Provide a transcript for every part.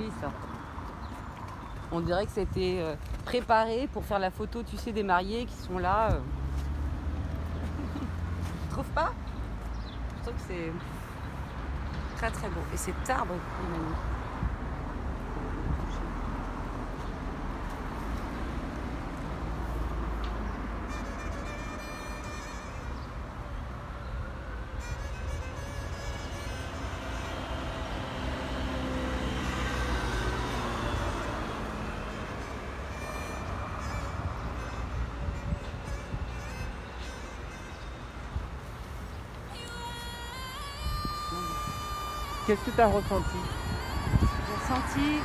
joli ça. On dirait que c'était préparé pour faire la photo, tu sais, des mariés qui sont là. Tu trouves pas? Je trouve que c'est très très beau. Et cet arbre est magnifique. Qu'est-ce que tu as ressenti? J'ai senti,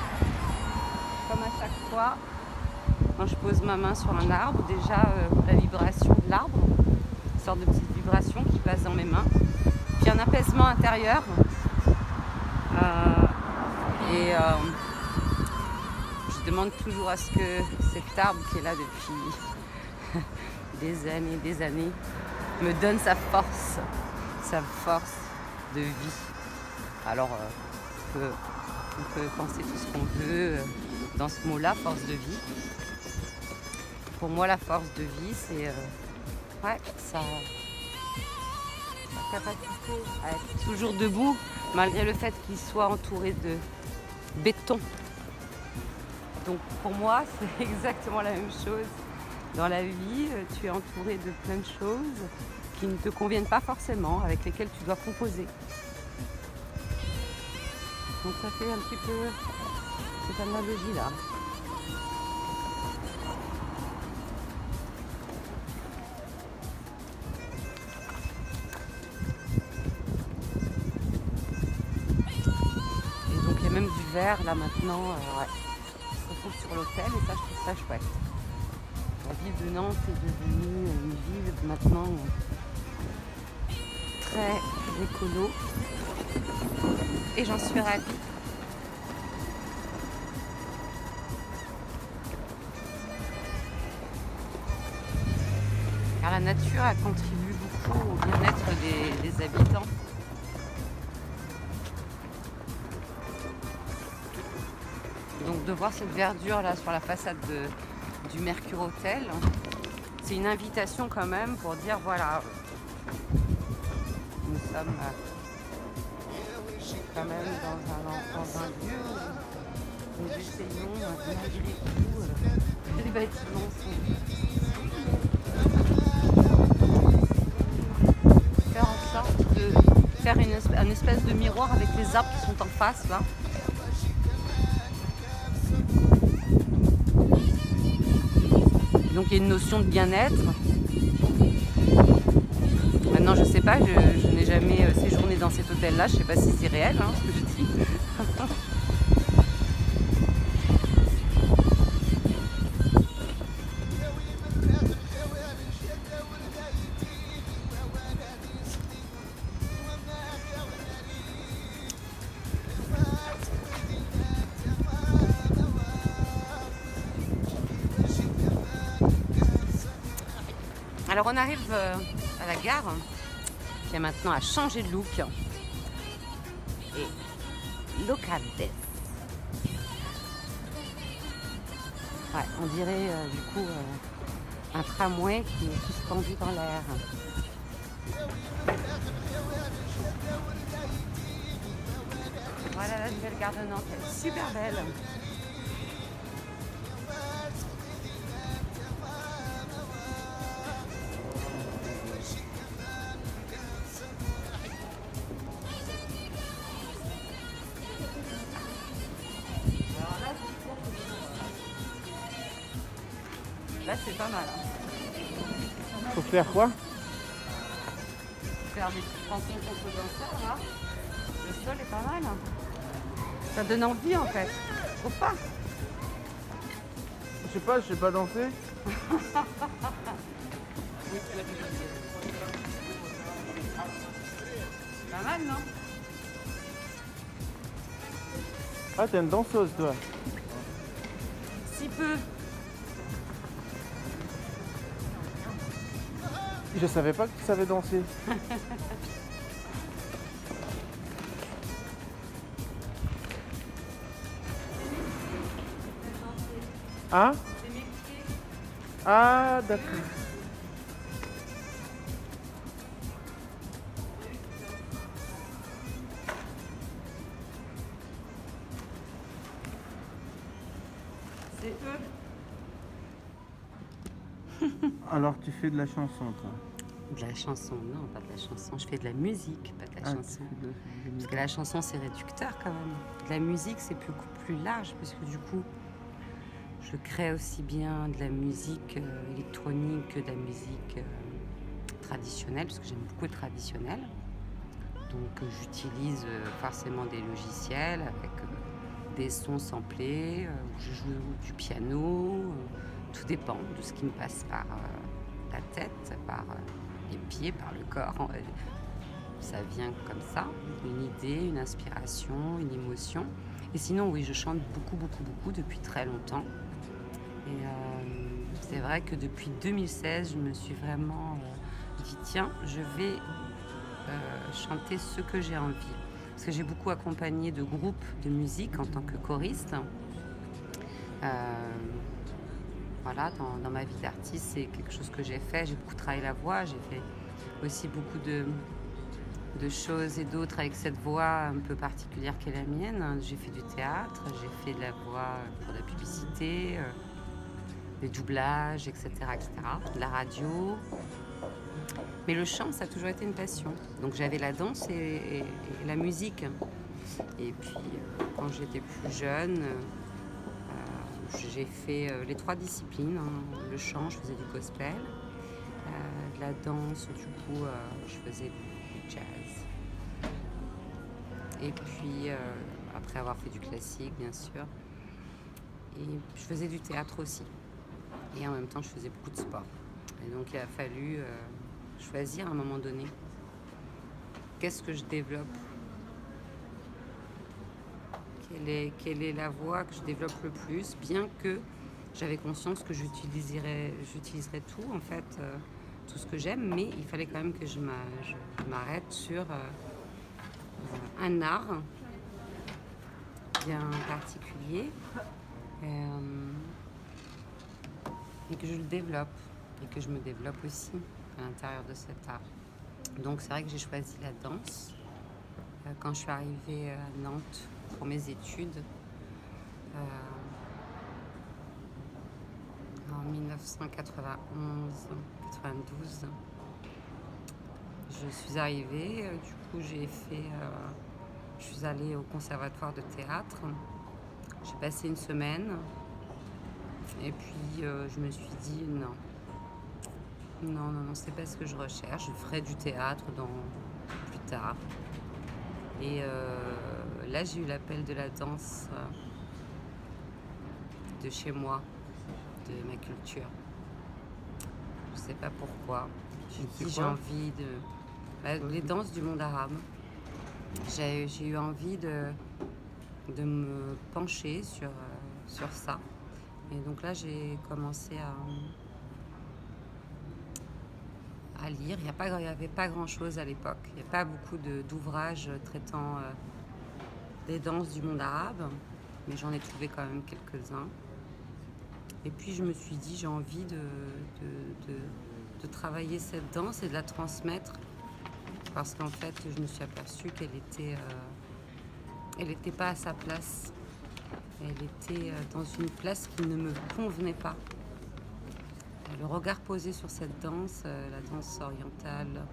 comme à chaque fois, quand je pose ma main sur un arbre, déjà la vibration de l'arbre, une sorte de petite vibration qui passe dans mes mains, puis un apaisement intérieur. Je demande toujours à ce que cet arbre qui est là depuis des années, me donne sa force de vie. Alors, on peut penser tout ce qu'on veut dans ce mot-là, force de vie. Pour moi, la force de vie, c'est sa capacité à être toujours debout, malgré le fait qu'il soit entouré de béton. Donc pour moi, c'est exactement la même chose. Dans la vie, tu es entouré de plein de choses qui ne te conviennent pas forcément, avec lesquelles tu dois composer. Donc ça fait un petit peu cette analogie-là. Et donc il y a même du verre là maintenant, qui se retrouve sur l'hôtel et ça je trouve ça chouette. La ville de Nantes est devenue une ville maintenant très écolo et j'en suis ravie. Car la nature elle contribue beaucoup au bien-être des habitants. Donc de voir cette verdure là sur la façade du Mercure Hotel, c'est une invitation quand même pour dire voilà, nous sommes quand même dans un lieu où nous essayons malgré tout, les bâtiments sont faire en sorte de faire un espèce de miroir avec les arbres qui sont en face là. Donc il y a une notion de bien-être. Maintenant je sais pas, je n'ai jamais séjourné dans cet hôtel-là, je sais pas si c'est réel ce que je dis. Alors on arrive à la gare qui a maintenant a changé de look. Et look at this. Ouais, on dirait du coup un tramway qui est suspendu dans l'air. Voilà la nouvelle gare de Nantes, elle est super belle. Là c'est pas mal. Faut faire quoi? Faire des petites rencontres contre danseurs là. Le sol est pas mal. Ça donne envie en fait. Trouve pas? Je sais pas, je sais pas danser. Pas mal non? Ah, t'es une danseuse toi. Si peu. Je savais pas que tu savais danser. Hein? C'est mes pieds. Ah, d'accord. C'est eux. Alors tu fais de la chanson, toi? De la chanson, non, pas de la chanson. Je fais de la musique, pas de la Ah, tu chanson. fais de la Parce musique. que la chanson, c'est réducteur quand même. De la musique, c'est beaucoup plus large, parce que du coup, je crée aussi bien de la musique électronique que de la musique traditionnelle, parce que j'aime beaucoup le traditionnel. Donc j'utilise forcément des logiciels avec des sons samplés, où je joue du piano. Tout dépend de ce qui me passe par la tête, par les pieds, par le corps. Ça vient comme ça, une idée, une inspiration, une émotion. Et sinon, oui, je chante beaucoup, beaucoup, beaucoup depuis très longtemps. Et c'est vrai que depuis 2016, je me suis vraiment dit, tiens, je vais chanter ce que j'ai envie. Parce que j'ai beaucoup accompagné de groupes de musique en tant que choriste. Voilà, dans ma vie d'artiste, c'est quelque chose que j'ai fait. J'ai beaucoup travaillé la voix, j'ai fait aussi beaucoup de choses et d'autres avec cette voix un peu particulière qu'est la mienne. J'ai fait du théâtre, j'ai fait de la voix pour la publicité, des doublages, etc., etc., de la radio. Mais le chant, ça a toujours été une passion. Donc j'avais la danse et la musique. Et puis quand j'étais plus jeune, j'ai fait les 3 disciplines, hein. Le chant, je faisais du gospel. De la danse, du coup, je faisais du jazz. Et puis, après avoir fait du classique, bien sûr. Et je faisais du théâtre aussi. Et en même temps, je faisais beaucoup de sport. Et donc, il a fallu choisir à un moment donné. Qu'est-ce que je développe? Quelle est la voie que je développe le plus? Bien que j'avais conscience que j'utiliserais tout, en fait, tout ce que j'aime, mais il fallait quand même que je m'arrête sur un art bien particulier et que je le développe et que je me développe aussi à l'intérieur de cet art. Donc c'est vrai que j'ai choisi la danse quand je suis arrivée à Nantes pour mes études en 1991-92. Je suis arrivée, du coup je suis allée au conservatoire de théâtre. J'ai passé une semaine et puis je me suis dit non, c'est pas ce que je recherche. Je ferai du théâtre plus tard. Et là, j'ai eu l'appel de la danse de chez moi, de ma culture. Je sais pas pourquoi. J'ai envie de... les danses du monde arabe. J'ai eu envie de me pencher sur ça. Et donc là, j'ai commencé à lire. Il n'y avait pas grand-chose à l'époque. Il n'y a pas beaucoup d'ouvrages traitant des danses du monde arabe, mais j'en ai trouvé quand même quelques-uns. Et puis je me suis dit, j'ai envie de travailler cette danse et de la transmettre, parce qu'en fait, je me suis aperçue qu'elle était pas à sa place. Elle était dans une place qui ne me convenait pas. Le regard posé sur cette danse, la danse orientale,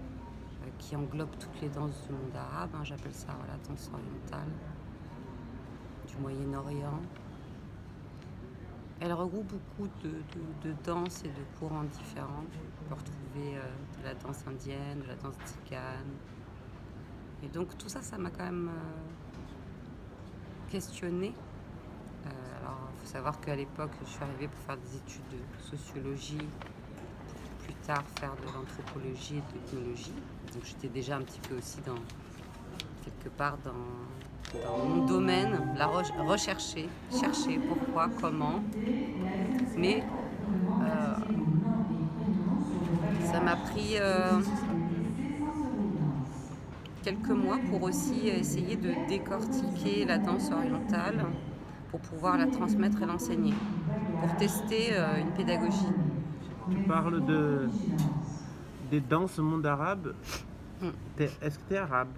qui englobe toutes les danses du monde arabe, hein, j'appelle ça la danse orientale, du Moyen-Orient. Elle regroupe beaucoup de danses et de courants différents. On peut retrouver de la danse indienne, de la danse tzigane. Et donc tout ça, ça m'a quand même questionnée. Alors, il faut savoir qu'à l'époque, je suis arrivée pour faire des études de sociologie, pour plus tard faire de l'anthropologie et de l'ethnologie. Donc j'étais déjà un petit peu aussi quelque part dans mon domaine, chercher pourquoi, comment. Mais ça m'a pris quelques mois pour aussi essayer de décortiquer la danse orientale pour pouvoir la transmettre et l'enseigner. pour tester une pédagogie. Tu parles des danses au monde arabe. Est-ce que tu es arabe?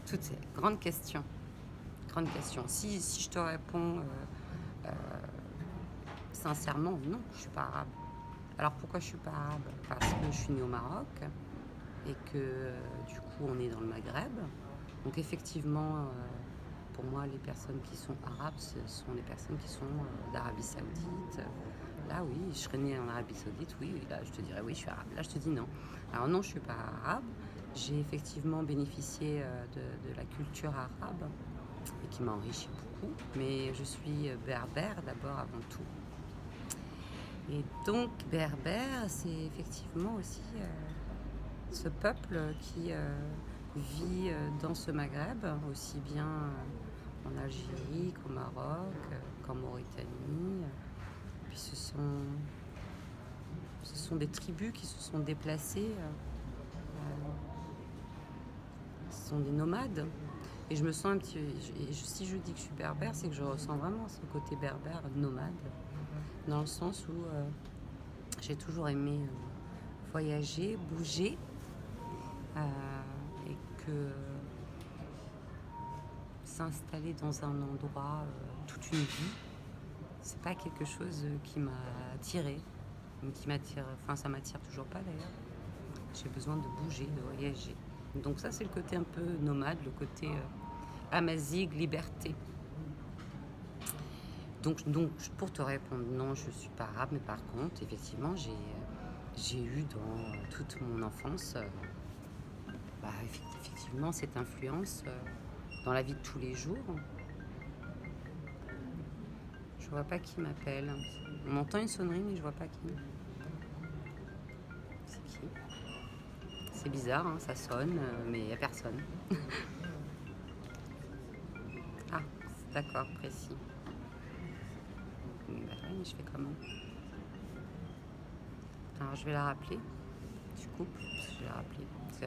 Toutes ces grandes questions. Grande question. Si je te réponds sincèrement, non, je suis pas arabe. Alors pourquoi je suis pas arabe? Parce que je suis née au Maroc et que du coup on est dans le Maghreb. Donc effectivement, pour moi, les personnes qui sont arabes, ce sont les personnes qui sont d'Arabie Saoudite. Là, oui, je serais née en Arabie Saoudite, oui, là, je te dirais oui, je suis arabe. Là, je te dis non. Alors non, je suis pas arabe. J'ai effectivement bénéficié de la culture arabe et qui m'a enrichi beaucoup. Mais je suis berbère d'abord, avant tout. Et donc, berbère, c'est effectivement aussi ce peuple qui vit dans ce Maghreb, aussi bien en Algérie qu'au Maroc, qu'en Mauritanie. Puis ce sont des tribus qui se sont déplacées, ce sont des nomades. Et je me sens un petit... si je dis que je suis berbère, c'est que je ressens vraiment ce côté berbère, nomade, dans le sens où j'ai toujours aimé voyager, bouger, et que s'installer dans un endroit toute une vie, c'est pas quelque chose qui m'a attirée, qui m'attire, enfin ça m'attire toujours pas d'ailleurs. J'ai besoin de bouger, de voyager. Donc ça c'est le côté un peu nomade, le côté Amazigh, liberté. Donc pour te répondre, non, je suis pas arabe, mais par contre, effectivement, j'ai eu dans toute mon enfance, effectivement, cette influence dans la vie de tous les jours. Je vois pas qui m'appelle. On entend une sonnerie, mais je vois pas qui. C'est qui? C'est bizarre, hein, ça sonne, mais il n'y a personne. Ah, d'accord, précis. Oui, mais je fais comment? Alors je vais la rappeler. Tu coupes, parce que je vais la rappeler. Parce que